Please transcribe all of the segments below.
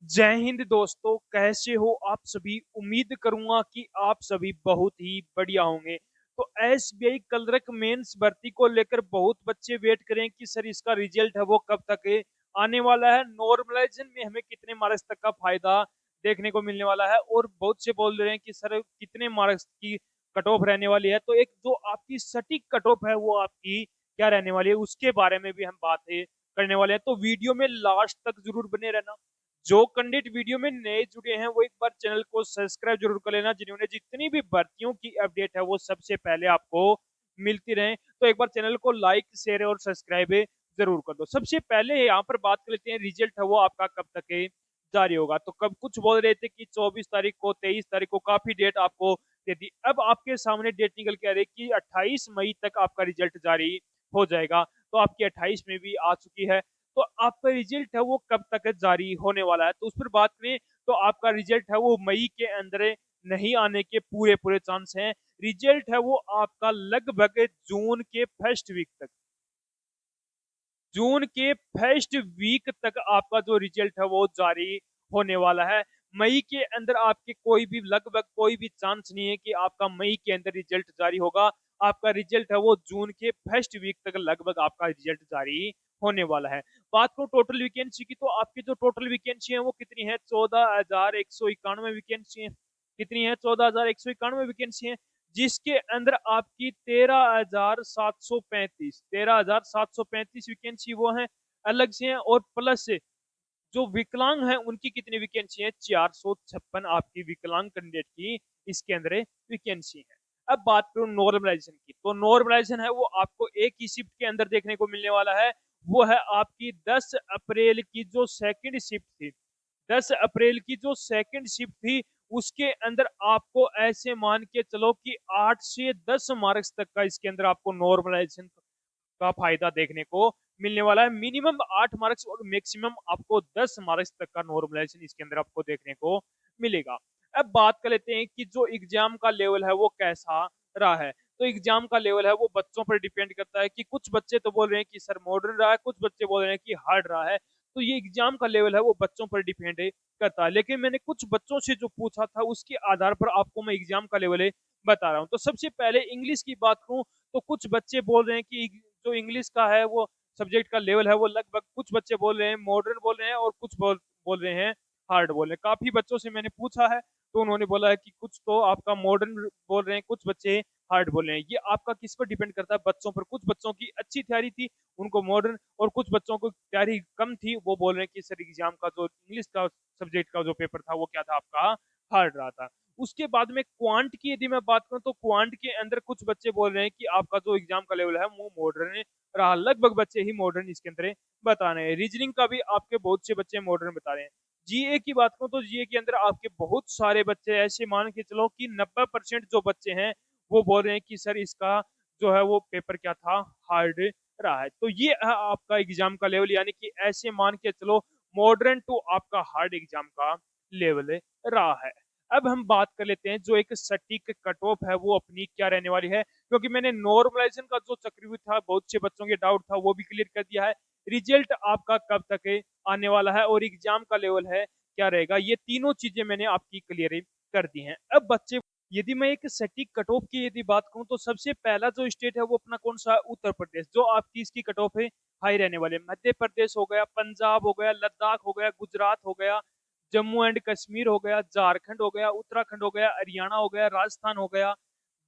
जय हिंद दोस्तों, कैसे हो आप सभी। उम्मीद करूंगा कि आप सभी बहुत ही बढ़िया होंगे। तो एसबीआई क्लर्क मेंस भर्ती को लेकर बहुत बच्चे वेट करें कि सर इसका रिजल्ट है वो कब तक है आने वाला है। नॉर्मलाइजेशन में हमें कितने मार्क्स तक का फायदा देखने को मिलने वाला है, और बहुत से बोल रहे हैं कि सर कितने मार्क्स की कट ऑफ रहने वाली है। तो एक जो आपकी सटीक कट ऑफ है वो आपकी क्या रहने वाली है, उसके बारे में भी हम बातें करने वाले हैं। तो वीडियो में लास्ट तक जरूर बने रहना। जो कैंडिडेट वीडियो में नए जुड़े हैं वो एक बार चैनल को सब्सक्राइब जरूर कर लेना, जिन्होंने जितनी भी भर्तियों की अपडेट है वो सबसे पहले आपको मिलती रहे। तो एक बार चैनल को लाइक शेयर और सब्सक्राइब जरूर कर दो। सबसे पहले यहाँ पर बात कर लेते हैं, रिजल्ट है वो आपका कब तक जारी होगा। तो कब कुछ बोल रहे थे कि 24 तारीख को, 23 तारीख को, काफी डेट आपको दे दी। अब आपके सामने डेट निकल के आ रही है कि 28 मई तक आपका रिजल्ट जारी हो जाएगा। तो आपकी 28 में भी आ चुकी है। तो आपका रिजल्ट है वो कब तक जारी होने वाला है, तो उस पर बात करें तो आपका रिजल्ट है वो मई के अंदर नहीं आने के पूरे पूरे चांस हैं। रिजल्ट है वो आपका लगभग जून के फर्स्ट वीक तक आपका जो रिजल्ट है वो जारी होने वाला है। मई के अंदर आपके कोई भी लगभग कोई भी चांस नहीं है कि आपका मई के अंदर रिजल्ट जारी होगा। आपका रिजल्ट है वो जून के फर्स्ट वीक तक लगभग आपका रिजल्ट जारी होने वाला है। बात करो टोटल वैकेंसी की, तो आपकी जो टोटल वैकेंसी है वो कितनी है, 14,191 वैकेंसी है। कितनी है, 14,191 वैकेंसी है, जिसके अंदर आपकी 13,735 वैकेंसी वो है अलग से है। और प्लस से जो विकलांग है उनकी कितनी वैकेंसी है, 456 आपकी विकलांग कैंडिडेट की इसके अंदर वैकेंसी है। अब बात करूं नॉर्मलाइजेशन की, तो नॉर्मलाइजेशन है वो आपको एक ही शिफ्ट के अंदर देखने को मिलने वाला है। वो है आपकी 10 अप्रैल की जो सेकंड शिफ्ट थी। 10 अप्रैल की जो सेकंड शिफ्ट थी उसके अंदर आपको ऐसे मान के चलो कि 8 से 10 मार्क्स तक का इसके अंदर आपको नॉर्मलाइजेशन का फायदा देखने को मिलने वाला है। मिनिमम 8 मार्क्स और मैक्सिमम आपको 10 मार्क्स तक का नॉर्मलाइजेशन इसके अंदर आपको देखने को मिलेगा। अब बात कर लेते हैं कि जो एग्जाम का लेवल है वो कैसा रहा है। तो एग्जाम का लेवल है वो बच्चों पर डिपेंड करता है कि कुछ बच्चे तो बोल रहे हैं कि सर मॉडर्न रहा है, कुछ बच्चे बोल रहे हैं कि हार्ड रहा है। तो ये एग्जाम का लेवल है वो बच्चों पर डिपेंड करता है। लेकिन मैंने कुछ बच्चों से जो पूछा था उसके आधार पर आपको मैं एग्जाम का लेवल बता रहा हूँ। तो सबसे पहले इंग्लिश की बात करूं तो कुछ बच्चे बोल रहे हैं कि जो इंग्लिश का है वो सब्जेक्ट का लेवल है वो लगभग, कुछ बच्चे बोल रहे हैं मॉडर्न बोल रहे हैं और कुछ बोल रहे हैं हार्ड बोल रहे हैं। काफी बच्चों से मैंने पूछा है तो उन्होंने बोला है कि कुछ तो आपका मॉडर्न बोल रहे हैं, कुछ बच्चे हार्ड बोल रहे हैं। ये आपका किस पर डिपेंड करता है, बच्चों पर। कुछ बच्चों की अच्छी तैयारी थी उनको मॉडर्न, और कुछ बच्चों को तैयारी कम थी वो बोल रहे हैं कि सर एग्जाम का जो इंग्लिश का सब्जेक्ट का जो पेपर था वो क्या था, आपका हार्ड रहा था। उसके बाद में क्वांट की यदि मैं बात करूं तो क्वांट के अंदर कुछ बच्चे बोल रहे हैं कि आपका जो एग्जाम का लेवल है वो मॉडर्न रहा। लगभग बच्चे ही मॉडर्न इसके अंदर बता रहे हैं। रीजनिंग का भी आपके बहुत से बच्चे मॉडर्न बता रहे हैं। जीए की बात करूं तो जीए के अंदर आपके बहुत सारे बच्चे ऐसे मान के चलो कि 90% जो बच्चे हैं वो बोल रहे हैं कि सर इसका जो है वो पेपर क्या था, हार्ड रहा है। तो ये है आपका एग्जाम का लेवल, यानी कि ऐसे मान के चलो मॉडर्न टू आपका हार्ड एग्जाम का लेवल रहा है। अब हम बात कर लेते हैं जो एक सटीक कट ऑफ है वो अपनी क्या रहने वाली है, क्योंकि मैंने नॉर्मलाइजेशन का जो चक्रव्यूह था बहुत से बच्चों के डाउट था वो भी क्लियर कर दिया है। रिजल्ट आपका कब तक आने वाला है और एग्जाम का लेवल है क्या रहेगा, ये तीनों चीजें मैंने आपकी क्लियर कर दी हैं। अब बच्चे, यदि मैं एक सटीक कट ऑफ की यदि बात करूं तो सबसे पहला जो स्टेट है वो अपना कौन सा है, उत्तर प्रदेश। जो आपकी इसकी कट ऑफ है हाई रहने वाले, मध्य प्रदेश हो गया, पंजाब हो गया, लद्दाख हो गया, गुजरात हो गया, जम्मू एंड कश्मीर हो गया, झारखंड हो गया, उत्तराखंड हो गया, हरियाणा हो गया, राजस्थान हो गया,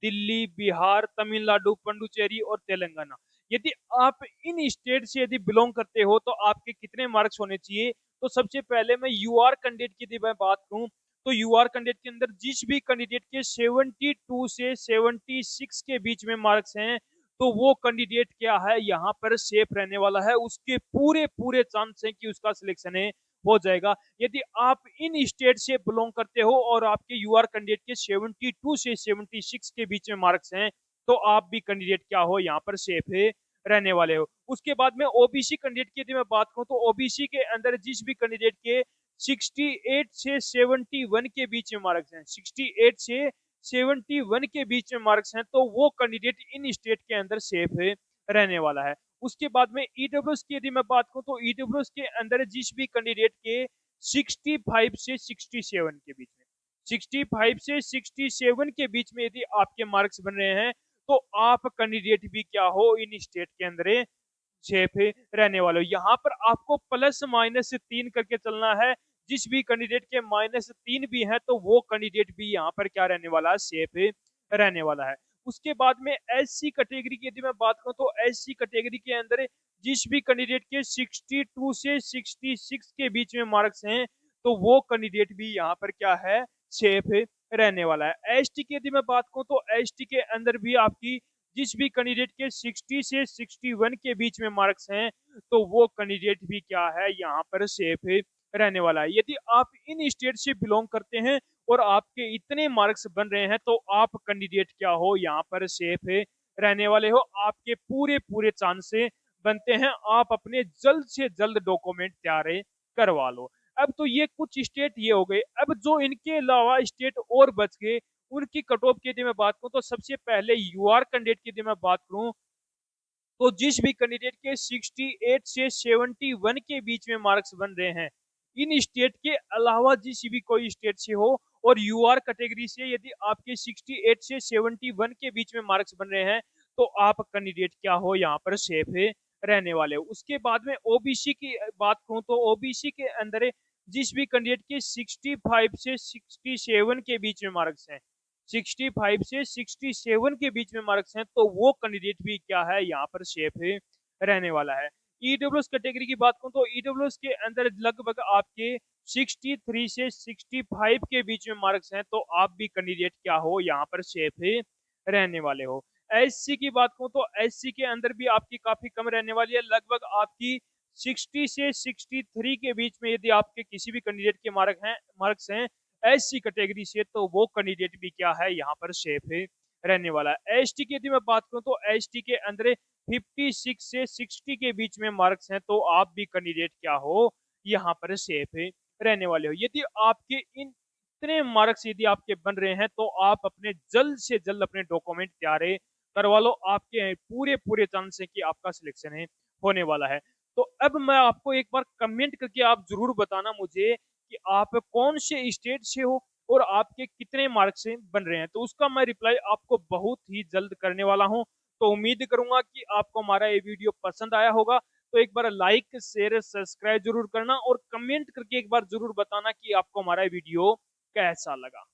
दिल्ली, बिहार, तमिलनाडु, पुडुचेरी और तेलंगाना। यदि आप इन स्टेट से यदि बिलोंग करते हो तो आपके कितने मार्क्स होने चाहिए। तो सबसे पहले मैं यूआर कैंडिडेट की यदि मैं बात करूं तो यूआर कैंडिडेट के अंदर जिस भी कैंडिडेट के 72 से 76 के बीच में मार्क्स हैं तो वो कैंडिडेट क्या है यहाँ पर सेफ रहने वाला है, उसके पूरे पूरे चांस हैं कि उसका सिलेक्शन हो जाएगा। यदि आप इन स्टेट से बिलोंग करते हो और आपके यूआर कैंडिडेट के 72 से 76 के बीच में मार्क्स हैं तो आप भी कैंडिडेट क्या हो, यहाँ पर सेफ है रहने वाले हो। उसके बाद में ओबीसी कैंडिडेट की यदि मैं बात करूं तो ओबीसी के अंदर जिस भी कैंडिडेट के 68 से 71 के बीच में मार्क्स हैं, 68 से 71 के बीच में मार्क्स हैं तो वो कैंडिडेट इन स्टेट के अंदर सेफ है रहने वाला है। उसके बाद में ईडब्ल्यूएस की यदि मैं बात करूं तो ईडब्ल्यूएस के अंदर जिस भी कैंडिडेट के 65 से 67 के बीच में, 65 से 67 के बीच में यदि आपके मार्क्स बन रहे हैं तो आप कैंडिडेट भी क्या हो, इन स्टेट के अंदर सेफ रहने वाले हो। यहाँ पर आपको प्लस माइनस 3 करके चलना है। जिस भी कैंडिडेट के -3 भी हैं तो वो कैंडिडेट भी यहाँ पर क्या रहने वाला है, सेफ रहने वाला है। उसके बाद में एससी कैटेगरी की यदि मैं बात करूं तो एससी कैटेगरी के अंदर जिस भी कैंडिडेट के 62 से 66 के बीच में मार्क्स हैं तो वो कैंडिडेट भी यहाँ पर क्या है, सेफ रहने वाला है। एसटी की यदि मैं बात करूं तो एसटी के अंदर भी आपकी जिस भी कैंडिडेट के 60 से 61 के बीच में मार्क्स हैं तो वो कैंडिडेट भी क्या है, यहाँ पर सेफ रहने वाला है। यदि आप इन स्टेट से बिलोंग करते हैं और आपके इतने मार्क्स बन रहे हैं तो आप कैंडिडेट क्या हो, यहाँ पर सेफ रहने वाले हो। आपके पूरे पूरे चांस से बनते हैं, आप अपने जल्द से जल्द डॉक्यूमेंट तैयार करवा लो। अब तो ये कुछ स्टेट ये हो गए, अब जो इनके अलावा स्टेट और बच गए उनकी कट ऑफ की यदि मैं बात करूं तो सबसे पहले यूआर कैंडिडेट की यदि मैं बात करूं तो जिस भी कैंडिडेट के 68 से 71 के बीच में मार्क्स बन रहे हैं, इन स्टेट के अलावा जिस भी कोई स्टेट से हो और यूआर कैटेगरी से यदि आपके 68 से 71 के बीच में मार्क्स बन रहे हैं तो आप कैंडिडेट क्या हो, यहाँ पर सेफ रहने वाले हो। उसके बाद में ओबीसी की बात करूं तो ओबीसी के अंदर जिस भी कैंडिडेट के 65 से 67 के बीच में मार्क्स हैं, 65 से 67 के बीच में मार्क्स हैं तो वो कैंडिडेट भी क्या है, यहाँ पर सेफ रहने वाला है। ईडब्ल्यूएस कैटेगरी की बात करूं तो ईडब्ल्यूएस के अंदर लगभग आपके 63 से 65 के बीच में मार्क्स हैं तो आप भी कैंडिडेट क्या हो, यहाँ पर सेफ रहने वाले हो। एससी की बात करूं तो एससी के अंदर भी आपकी काफी कम रहने वाली है, लगभग आपकी 60 से 63 के बीच में यदि आपके किसी भी कैंडिडेट के मार्क्स हैं एससी कैटेगरी से तो वो कैंडिडेट भी क्या है, यहाँ पर सेफ रहने वाला है। एसटी की यदि मैं बात करूं तो एसटी के अंदर 56 से 60 के बीच में मार्क्स हैं तो आप भी कैंडिडेट क्या हो, यहाँ पर सेफ रहने वाले हो। यदि आपके इन इतने मार्क्स यदि आपके बन रहे हैं तो आप अपने जल्द से जल्द अपने डॉक्यूमेंट तैयार करवा लो, आपके पूरे पूरे चांस है कि आपका सिलेक्शन है होने वाला है। तो अब मैं आपको एक बार कमेंट करके आप जरूर बताना मुझे कि आप कौन से स्टेट से हो और आपके कितने मार्क्स से बन रहे हैं, तो उसका मैं रिप्लाई आपको बहुत ही जल्द करने वाला हूं। तो उम्मीद करूंगा कि आपको हमारा ये वीडियो पसंद आया होगा। तो एक बार लाइक शेयर सब्सक्राइब जरूर करना और कमेंट करके एक बार जरूर बताना कि आपको हमारा वीडियो कैसा लगा।